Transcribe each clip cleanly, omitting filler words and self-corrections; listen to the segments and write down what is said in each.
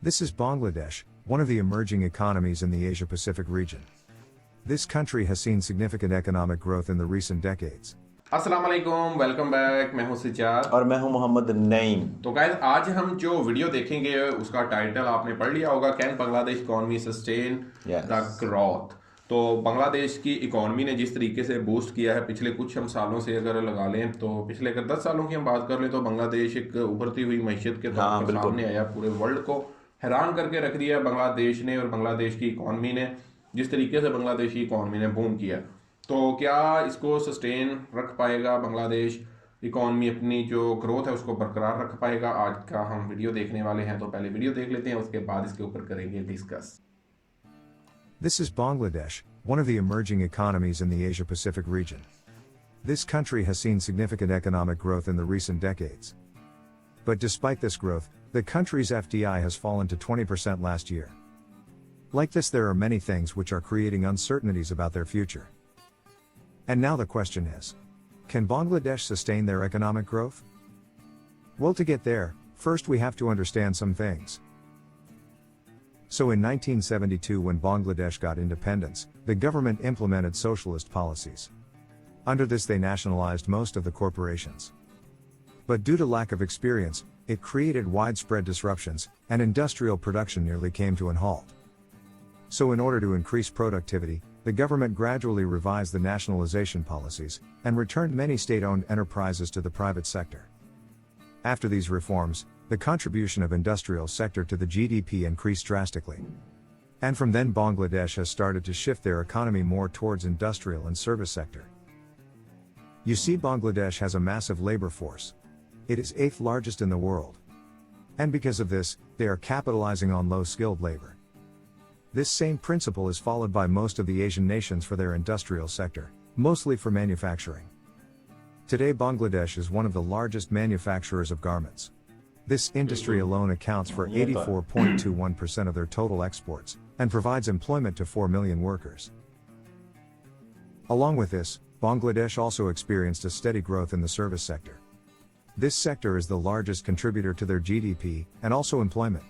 This is Bangladesh, one of the emerging economies in the Asia-Pacific region. This country has seen significant economic growth in the recent decades. अस्सलाम वालेकुम, welcome back. मैं हूं सिजाद और मैं हूं मोहम्मद नईम। तो guys, आज हम जो वीडियो देखेंगे उसका टाइटल आपने पढ़ लिया होगा, can Bangladesh economy sustain the growth. तो बांग्लादेश की इकॉनमी ने जिस तरीके से बूस्ट किया है पिछले कुछ हम सालों से अगर लगा लें, तो पिछले अगर 10 सालों की हम बात कर लें तो बांग्लादेश एक उभरती हुई मैशियत के तौर पर सामने आया, पूरे वर्ल्ड को हैरान करके रख दिया बांग्लादेश ने और बांग्लादेश की इकॉनमी ने, जिस तरीके से बांग्लादेश की इकॉनमी ने बूम किया। तो क्या इसको सस्टेन रख पाएगा बांग्लादेश इकॉनमी, अपनी जो ग्रोथ है उसको बरकरार रख पाएगा? आज का हम वीडियो देखने वाले हैं, तो पहले वीडियो देख लेते हैं, उसके बाद इसके ऊपर करेंगे discuss. This is Bangladesh, one of the emerging economies in the Asia-Pacific region. This country has seen significant economic growth in the recent decades. But despite this growth, the country's FDI has fallen to 20% last year. Like this, there are many things which are creating uncertainties about their future. And now the question is, can Bangladesh sustain their economic growth? Well, to get there, first we have to understand some things. So in 1972, when Bangladesh got independence, the government implemented socialist policies. Under this, they nationalized most of the corporations. But due to lack of experience, it created widespread disruptions, and industrial production nearly came to an halt. So in order to increase productivity, the government gradually revised the nationalization policies, and returned many state-owned enterprises to the private sector. After these reforms, the contribution of industrial sector to the GDP increased drastically. And from then Bangladesh has started to shift their economy more towards industrial and service sector. You see, Bangladesh has a massive labor force. It is 8th largest in the world. And because of this, they are capitalizing on low-skilled labor. This same principle is followed by most of the Asian nations for their industrial sector, mostly for manufacturing. Today Bangladesh is one of the largest manufacturers of garments. This industry alone accounts for 84.21% of their total exports, and provides employment to 4 million workers. Along with this, Bangladesh also experienced a steady growth in the service sector. This sector is the largest contributor to their GDP, and also employment.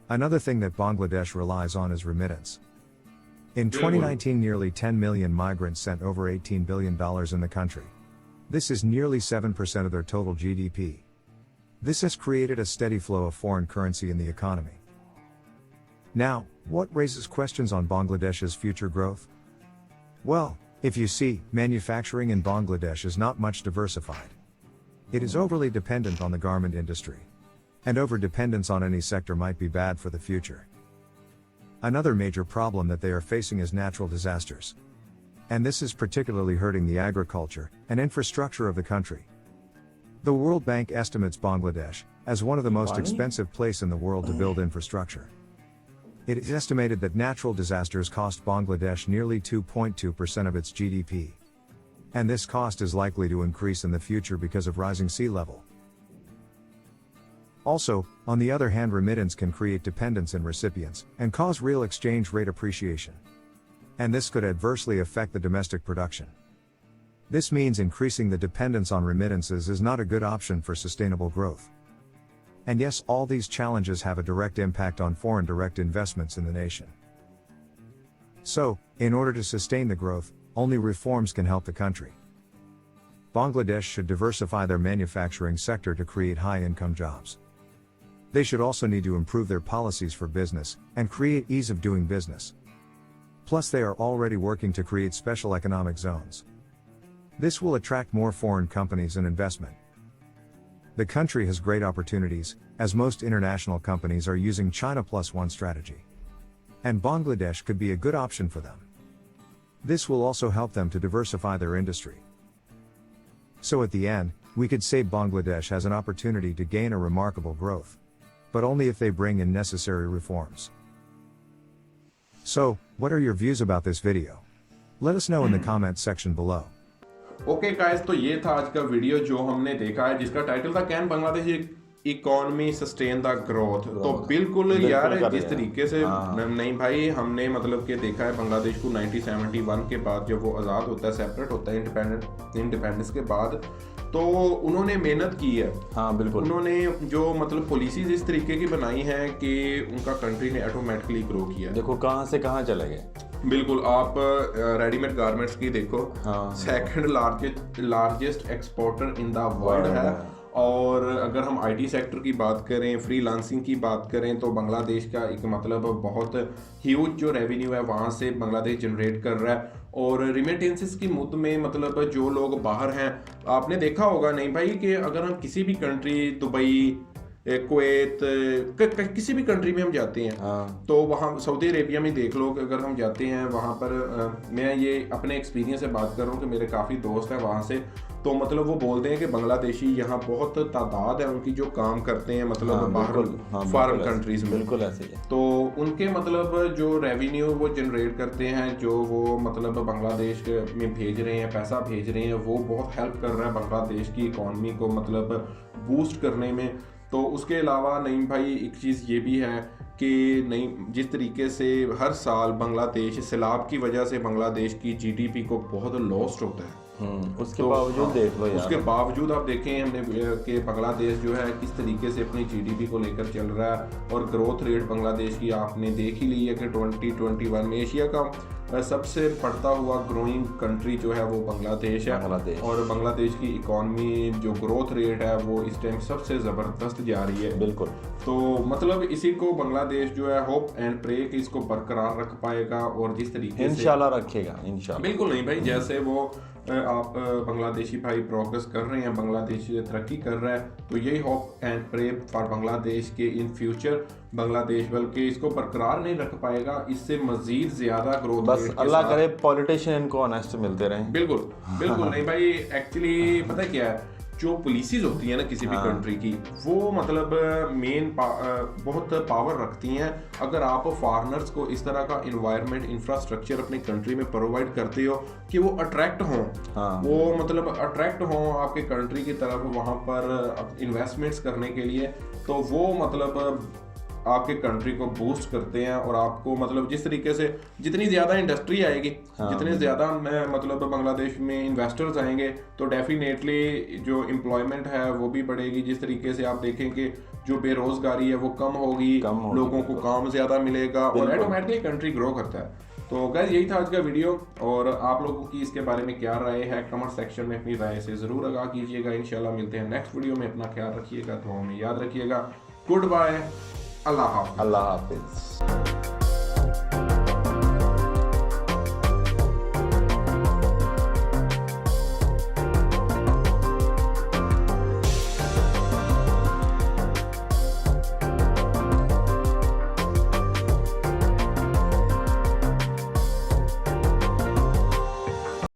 Another thing that Bangladesh relies on is remittance. In 2019, nearly 10 million migrants sent over $18 billion in the country. This is nearly 7% of their total GDP. This has created a steady flow of foreign currency in the economy. Now, what raises questions on Bangladesh's future growth? Well, if you see, manufacturing in Bangladesh is not much diversified. It is overly dependent on the garment industry. And over-dependence on any sector might be bad for the future. Another major problem that they are facing is natural disasters. And this is particularly hurting the agriculture and infrastructure of the country. The World Bank estimates Bangladesh as one of the most expensive places in the world to build infrastructure. It is estimated that natural disasters cost Bangladesh nearly 2.2% of its GDP. And this cost is likely to increase in the future because of rising sea level. Also, on the other hand, remittance can create dependence in recipients, and cause real exchange rate appreciation. And this could adversely affect the domestic production. This means increasing the dependence on remittances is not a good option for sustainable growth. And yes, all these challenges have a direct impact on foreign direct investments in the nation. So, in order to sustain the growth, only reforms can help the country. Bangladesh should diversify their manufacturing sector to create high-income jobs. They should also need to improve their policies for business, and create ease of doing business. Plus, they are already working to create special economic zones. This will attract more foreign companies and investment. The country has great opportunities, as most international companies are using China Plus One strategy. And Bangladesh could be a good option for them. This will also help them to diversify their industry. So at the end, we could say Bangladesh has an opportunity to gain a remarkable growth. But only if they bring in necessary reforms. So, what are your views about this video? Let us know in the comment section below. Okay guys, तो ये था आज का video जो हमने देखा है, जिसका टाइटल था can Bangladesh economy sustain the growth. तो बिल्कुल यार, जिस तरीके से नहीं भाई, हमने मतलब कि देखा है बांग्लादेश को 1971 के बाद जब वो आज़ाद होता है, सेपरेट होता है इंडिपेंडेंस के बाद, तो उन्होंने मेहनत की है। हाँ बिल्कुल। उन्होंने जो मतलब पॉलिसीज इस तरीके की बनाई हैं कि उनका कंट्री ने ऑटोमेटिकली ग्रो किया। देखो कहाँ से कहाँ चले गए। बिल्कुल, आप रेडीमेड गारमेंट्स की देखो, हाँ, second largest exporter in the world है। और अगर हम आईटी सेक्टर की बात करें, फ्रीलांसिंग की बात करें, तो बांग्लादेश का एक मतलब बहुत ह्यूज जो रेवेन्यू है वहाँ से बांग्लादेश जनरेट कर रहा है। और रिमिटेंसेस की मुद्दे में मतलब जो लोग बाहर हैं, आपने देखा होगा नहीं भाई कि अगर हम किसी भी कंट्री, दुबई, कुवैत, किसी भी कंट्री में हम जाते हैं, हाँ। तो वहाँ सऊदी अरेबिया में देख लो कि अगर हम जाते हैं वहाँ पर, मैं ये अपने एक्सपीरियंस से बात कर रहा हूँ कि मेरे काफ़ी दोस्त हैं वहाँ से, तो मतलब वो बोलते हैं कि बांग्लादेशी यहाँ बहुत तादाद है उनकी जो काम करते हैं मतलब हाँ, बाहर फॉरेन कंट्रीज में। बिल्कुल ऐसे ही है। तो उनके मतलब जो रेवेन्यू वो जनरेट करते हैं, जो वो मतलब बांग्लादेश में भेज रहे हैं, पैसा भेज रहे हैं, वो बहुत हेल्प कर रहा है बांग्लादेश की इकॉनमी को मतलब बूस्ट करने में। तो उसके अलावा नहीं भाई एक चीज़ ये भी है कि नहीं, जिस तरीके से हर साल बांग्लादेश सैलाब की वजह से बांग्लादेश की जीडीपी को बहुत लॉस्ट होता है। उसके बावजूद देख लो यार, उसके बावजूद आप देखें हमने कि बांग्लादेश जो है किस तरीके से अपनी जीडीपी को लेकर चल रहा है। और ग्रोथ रेट बांग्लादेश की आपने देख ही ली है कि 2021 में एशिया का सबसे बढ़ता हुआ ग्रोइंग कंट्री जो है वो बांग्लादेश है। और बांग्लादेश की इकॉनमी जो ग्रोथ रेट है वो इस टाइम सबसे ज़बरदस्त जा रही है। बिल्कुल। तो मतलब इसी को बांग्लादेश जो है होप एंड प्रे कि इसको बरकरार रख पाएगा, और जिस तरीके से इंशाल्लाह रखेगा, इंशाल्लाह। बिल्कुल नहीं भाई, जैसे वो आप बांग्लादेशी भाई प्रोग्रेस कर रहे हैं, बांग्लादेश तरक्की कर रहा है, तो यही hope and pray for Bangladesh के इन फ्यूचर बांग्लादेश बल्कि इसको बरकरार नहीं रख पाएगा, इससे मजीद ज्यादा ग्रोथ, बस अल्लाह करे पॉलिटिशियन इनको ऑनेस्ट मिलते रहें। बिल्कुल बिल्कुल नहीं भाई, एक्चुअली पता है क्या है, जो पुलिसेस होती है ना किसी भी कंट्री की, वो मतलब मेन बहुत पावर रखती हैं। अगर आप फॉरेनर्स को इस तरह का इन्वायरमेंट इंफ्रास्ट्रक्चर अपनी कंट्री में प्रोवाइड करते हो कि वो अट्रैक्ट हों, वो मतलब अट्रैक्ट हों आपके कंट्री की तरफ वहाँ पर इन्वेस्टमेंट्स करने के लिए, तो वो मतलब आपके कंट्री को बूस्ट करते हैं। और आपको मतलब जिस तरीके से जितनी ज़्यादा इंडस्ट्री आएगी, जितने ज़्यादा मतलब बांग्लादेश में इन्वेस्टर्स आएंगे, तो डेफिनेटली जो एम्प्लॉयमेंट है वो भी बढ़ेगी। जिस तरीके से आप देखें कि जो बेरोजगारी है वो कम होगी, लोगों को काम ज़्यादा मिलेगा और ऑटोमेटिकली कंट्री ग्रो करता है। तो गाइस यही था आज का वीडियो, और आप लोगों की इसके बारे में क्या राय है कमेंट सेक्शन में अपनी राय से ज़रूर आगाह कीजिएगा। इंशाल्लाह मिलते हैं नेक्स्ट वीडियो में, अपना ख्याल रखिएगा, तो हमें याद रखिएगा। गुड बाय, अल्लाह हाफ़िज़।